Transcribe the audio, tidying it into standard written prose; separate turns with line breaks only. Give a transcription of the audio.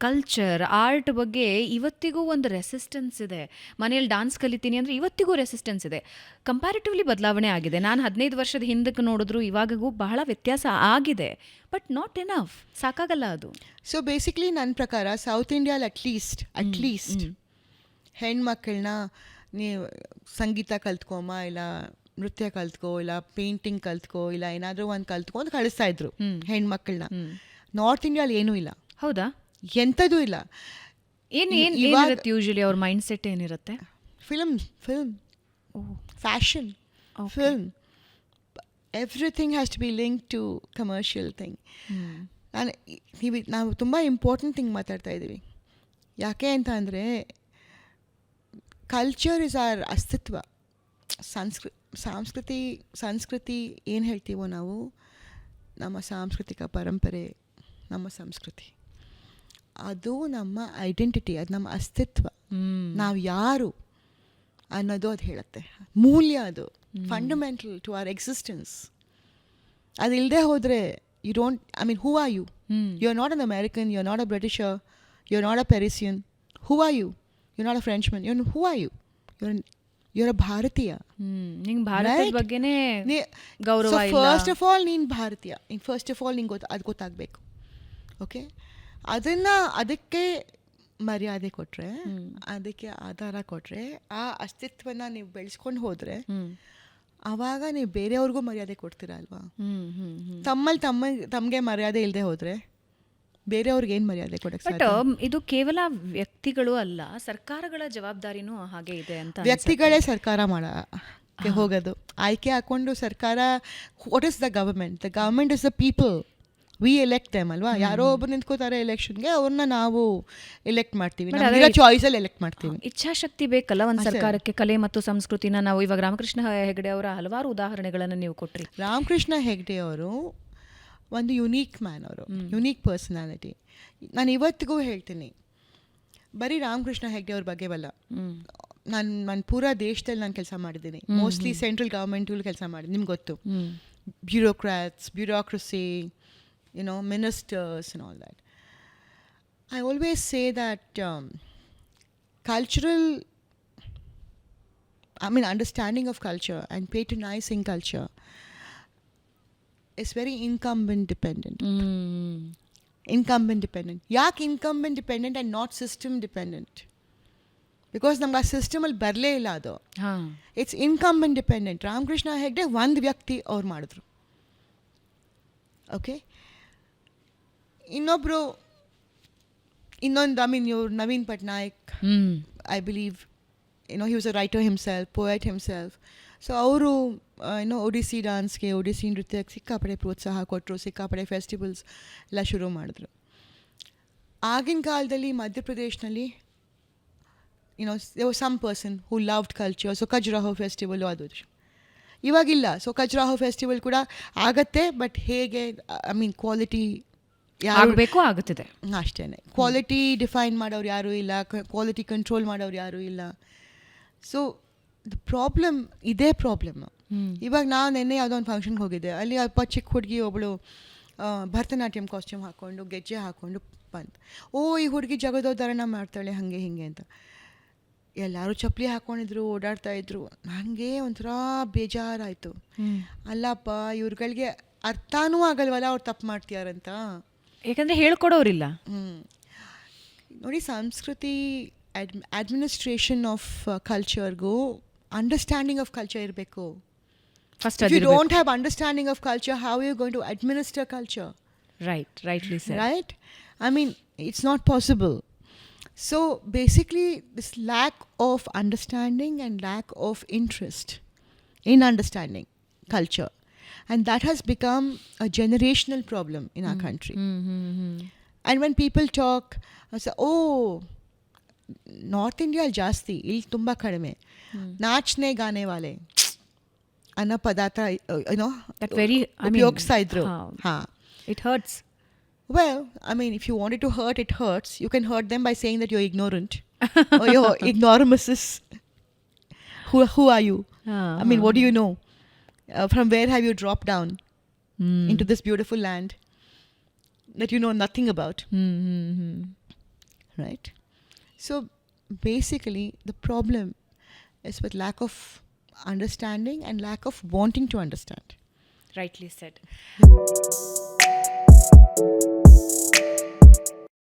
Culture, art ಬಗ್ಗೆ ಇವತ್ತಿಗೂ ಒಂದು ರೆಸಿಸ್ಟೆನ್ಸ್ ಇದೆ. ಮನೇಲಿ ಡಾನ್ಸ್ ಕಲಿತೀನಿ ಅಂದರೆ ಇವತ್ತಿಗೂ ರೆಸಿಸ್ಟೆನ್ಸ್ ಇದೆ. ಕಂಪ್ಯಾರಿಟಿವ್ಲಿ ಬದಲಾವಣೆ ಆಗಿದೆ. ನಾನು 15 ವರ್ಷದ ಹಿಂದಕ್ಕೆ ನೋಡಿದ್ರು ಇವಾಗೂ ಬಹಳ ವ್ಯತ್ಯಾಸ ಆಗಿದೆ. ಬಟ್ ನಾಟ್ ಎನಫ್, ಸಾಕಾಗಲ್ಲ ಅದು.
ಸೊ ಬೇಸಿಕ್ಲಿ ನನ್ನ ಪ್ರಕಾರ ಸೌತ್ ಇಂಡಿಯಾಲ್ ಅಟ್ಲೀಸ್ಟ್ ಹೆಣ್ಮಕ್ಳನ್ನ ನೀವು ಸಂಗೀತ ಕಲ್ತ್ಕೊಮ್ಮ, ಇಲ್ಲ ನೃತ್ಯ ಕಲ್ತ್ಕೋ, ಇಲ್ಲ ಪೇಂಟಿಂಗ್ ಕಲ್ತ್ಕೋ, ಇಲ್ಲ ಏನಾದರೂ ಒಂದು ಕಲ್ತ್ಕೊ ಅಂತ ಕಳಿಸ್ತಾ ಇದ್ರು ಹೆಣ್ಮಕ್ಳನ್ನ. ನಾರ್ತ್ ಇಂಡಿಯಾಲ್ ಏನೂ ಇಲ್ಲ.
ಹೌದಾ?
ಎಂಥದೂ ಇಲ್ಲ.
ಏನಿರುತ್ತೆ ಯೂಶಲಿ ಅವ್ರ ಮೈಂಡ್ ಸೆಟ್ ಏನಿರುತ್ತೆ?
Film fashion, film, everything has to be link to commercial thing. ನಾವು ತುಂಬ ಇಂಪಾರ್ಟೆಂಟ್ ಥಿಂಗ್ ಮಾತಾಡ್ತಾ ಇದ್ದೀವಿ. ಯಾಕೆ ಅಂತ ಅಂದರೆ ಕಲ್ಚರ್ ಇಸ್ ಆರ್ ಅಸ್ತಿತ್ವ. ಸಂಸ್ಕೃತಿ ಏನು ಹೇಳ್ತೀವೋ ನಾವು, ನಮ್ಮ ಸಾಂಸ್ಕೃತಿಕ ಪರಂಪರೆ, ನಮ್ಮ ಸಂಸ್ಕೃತಿ, ಅದು ನಮ್ಮ ಐಡೆಂಟಿಟಿ, ಅದು ನಮ್ಮ ಅಸ್ತಿತ್ವ. ನಾವು ಯಾರು ಅನ್ನೋದು ಅದು ಹೇಳುತ್ತೆ. ಮೂಲ್ಯ ಅದು ಫಂಡಮೆಂಟಲ್ ಟು ಅವರ್ ಎಕ್ಸಿಸ್ಟೆನ್ಸ್. ಅದು ಇಲ್ಲದೆ ಹೋದರೆ you don't, I mean, who are you? You are not an American, you are not a Britisher, you are not a Parisian. Who are you? You are not a Frenchman. Who are you? you're a ಭಾರತೀಯ.
ನಿಂಗೆ ಭಾರತದ ಬಗ್ಗೆನೇ ಗೌರವ ಇಲ್ಲ.
First of all ನೀನು ಭಾರತೀಯ. First of all ನಿಂಗೆ ಅದು ಗೊತ್ತಾಗಬೇಕು. ಓಕೆ, ಅದಕ್ಕೆ ಮರ್ಯಾದೆ ಕೊಟ್ಟರೆ, ಅದಕ್ಕೆ ಆಧಾರ ಕೊಟ್ಟರೆ, ಆ ಅಸ್ತಿತ್ವನ ನೀವು ಬೆಳೆಸ್ಕೊಂಡು ಹೋದರೆ ಆವಾಗ ನೀವು ಬೇರೆಯವ್ರಿಗೂ ಮರ್ಯಾದೆ ಕೊಡ್ತೀರ ಅಲ್ವಾ? ತಮಗೆ ಮರ್ಯಾದೆ ಇಲ್ಲದೆ ಹೋದರೆ ಬೇರೆಯವ್ರಿಗೆ ಏನು ಮರ್ಯಾದೆ ಕೊಡಕ್ಕೆ ಸಾಧ್ಯ?
ಬಟ್ ಇದು ಕೇವಲ ವ್ಯಕ್ತಿಗಳು ಅಲ್ಲ, ಸರ್ಕಾರಗಳ ಜವಾಬ್ದಾರಿನೂ ಹಾಗೆ ಇದೆ ಅಂತ.
ವ್ಯಕ್ತಿಗಳೇ ಸರ್ಕಾರ ಮಾಡೋಕ್ಕೆ ಹೋಗೋದು, ಆಯ್ಕೆ ಹಾಕ್ಕೊಂಡು ಸರ್ಕಾರ. What is the government? The government is the people. We elect them ಅಲ್ವಾ? ಯಾರೋ ಒಬ್ಬರು ನಿಂತ್ಕೋತಾರೆ ಎಲೆಕ್ಷನ್ಗೆ, ಅವ್ರನ್ನ ನಾವು ಎಲೆಕ್ಟ್ ಮಾಡ್ತೀವಿ, ಚಾಯ್ಸಲ್ಲಿ ಎಲೆಕ್ಟ್ ಮಾಡ್ತೀವಿ.
ಇಚ್ಛಾಶಕ್ತಿ ಬೇಕಲ್ಲ ಒಂದು ಸರ್ಕಾರಕ್ಕೆ. ಕಲೆ ಮತ್ತು ಸಂಸ್ಕೃತಿನ ನಾವು ಇವಾಗ ರಾಮಕೃಷ್ಣ ಹೆಗಡೆ ಅವರ ಹಲವಾರು ಉದಾಹರಣೆಗಳನ್ನು ನೀವು ಕೊಟ್ರಿ.
ರಾಮಕೃಷ್ಣ ಹೆಗಡೆ ಅವರು ಒಂದು ಯುನೀಕ್ ಮ್ಯಾನ್, ಅವರು ಯುನೀಕ್ ಪರ್ಸನಾಲಿಟಿ. ನಾನು ಇವತ್ತಿಗೂ ಹೇಳ್ತೀನಿ, ಬರೀ ರಾಮಕೃಷ್ಣ ಹೆಗ್ಡೆ ಅವ್ರ ಬಗ್ಗೆ ಬಲ್ಲ. ನಾನು ಪೂರಾ ದೇಶದಲ್ಲಿ ನಾನು ಕೆಲಸ ಮಾಡಿದ್ದೀನಿ. ಮೋಸ್ಟ್ಲಿ ಸೆಂಟ್ರಲ್ ಗೌರ್ಮೆಂಟಲ್ಲಿ ಕೆಲಸ ಮಾಡಿದ್ದೀನಿ. ನಿಮ್ಗೆ ಗೊತ್ತು, bureaucracy, ministers and all that. I always say that understanding of culture and patronizing culture is very incumbent dependent. ಯಾಕೆ incumbent dependent and not system dependent? Because ನಮ್ಗೆ ಆ ಸಿಸ್ಟಮಲ್ಲಿ ಬರಲೇ ಇಲ್ಲ ಅದು. It's incumbent dependent. Ramakrishna Hegde ಒಂದು ವ್ಯಕ್ತಿ ಅವ್ರು ಮಾಡಿದ್ರು. ಓಕೆ, ಇನ್ನೊಂದು ಇವ್ರು Naveen Patnaik, I believe he was a writer himself, poet himself. So ಅವರು ಒಡಿಸ್ಸಿ ಡಾನ್ಸ್ಗೆ, ಒಡಿಸ್ಸಿ ನೃತ್ಯಕ್ಕೆ ಸಿಕ್ಕಾಪಡೆ ಪ್ರೋತ್ಸಾಹ ಕೊಟ್ಟರು, ಸಿಕ್ಕಾಪಡೆ ಫೆಸ್ಟಿವಲ್ಸ್ ಎಲ್ಲ ಶುರು ಮಾಡಿದ್ರು. ಆಗಿನ ಕಾಲದಲ್ಲಿ ಮಧ್ಯಪ್ರದೇಶನಲ್ಲಿ there was some person who loved culture, so Khajuraho festival ಅದು. ಇವಾಗಿಲ್ಲ. ಸೊ ಖಜುರಾಹೋ ಫೆಸ್ಟಿವಲ್ ಕೂಡ ಆಗತ್ತೆ, ಬಟ್ ಹೇಗೆ, ಕ್ವಾಲಿಟಿ
ಆಗಬೇಕು ಆಗುತ್ತಿದೆ
ಅಷ್ಟೇ. ಕ್ವಾಲಿಟಿ ಡಿಫೈನ್ ಮಾಡೋರು ಯಾರೂ ಇಲ್ಲ, ಕ್ವಾಲಿಟಿ ಕಂಟ್ರೋಲ್ ಮಾಡೋರು ಯಾರೂ ಇಲ್ಲ. ಸೊ ಪ್ರಾಬ್ಲಮ್ ಇದೇ ಪ್ರಾಬ್ಲಮ್. ಇವಾಗ ನಾನು ನಿನ್ನೆ ಯಾವುದೋ ಒಂದು ಫಂಕ್ಷನ್ಗೆ ಹೋಗಿದ್ದೆ, ಅಲ್ಲಿ ಅಪ್ಪ ಚಿಕ್ಕ ಹುಡುಗಿ ಒಬ್ಬಳು ಭರತನಾಟ್ಯಂ ಕಾಸ್ಟ್ಯೂಮ್ ಹಾಕ್ಕೊಂಡು ಗೆಜ್ಜೆ ಹಾಕ್ಕೊಂಡು ಬಂದು, ಈ ಹುಡುಗಿ ಜಗದೋದ್ಧಾರಣ ಮಾಡ್ತಾಳೆ ಹಾಗೆ ಹೀಗೆ ಅಂತ. ಎಲ್ಲರೂ ಚಪ್ಪಲಿ ಹಾಕ್ಕೊಂಡಿದ್ರು, ಓಡಾಡ್ತಾಯಿದ್ರು. ನನಗೆ ಒಂಥರ ಬೇಜಾರಾಯಿತು. ಅಲ್ಲಪ್ಪ, ಇವ್ರುಗಳಿಗೆ ಅರ್ಥನೂ ಆಗಲ್ವಲ್ಲ ಅವ್ರು ತಪ್ಪು ಮಾಡ್ತೀಯಾರಂತ.
ಯಾಕಂದರೆ ಹೇಳ್ಕೊಡೋರಿಲ್ಲ.
ನೋಡಿ, ಸಂಸ್ಕೃತಿ ಅಡ್ಮಿನಿಸ್ಟ್ರೇಷನ್ ಆಫ್ ಕಲ್ಚರ್ಗೂ ಅಂಡರ್ಸ್ಟ್ಯಾಂಡಿಂಗ್ ಆಫ್ ಕಲ್ಚರ್ ಇರಬೇಕು.
First
if you don't have understanding of culture, how you going to administer culture?
rightly said.
Right? It's not possible. So basically, this lack of understanding and lack of interest in understanding culture, and that has become a generational problem in our country. And when people talk, say, North India ಜಾಸ್ತಿ, ಇಲ್ಲಿ ತುಂಬ ಕಡಿಮೆ. ನಾಚ್ನೆ ಗಾನೆ ವಾಲೆ ಅನ್ನೋ ಪದಾರ್ಥ ಉಪಯೋಗಿಸ್ತಾ ಇದ್ರು.
It hurts.
Well, if you wanted to hurt, it hurts. You can hurt them by saying that you're ignorant or you're ignoramuses. Who are you? What do you know? From where have you dropped down into this beautiful land that you know nothing about? right? So basically the problem is with lack of understanding and lack of wanting to understand.
Rightly said.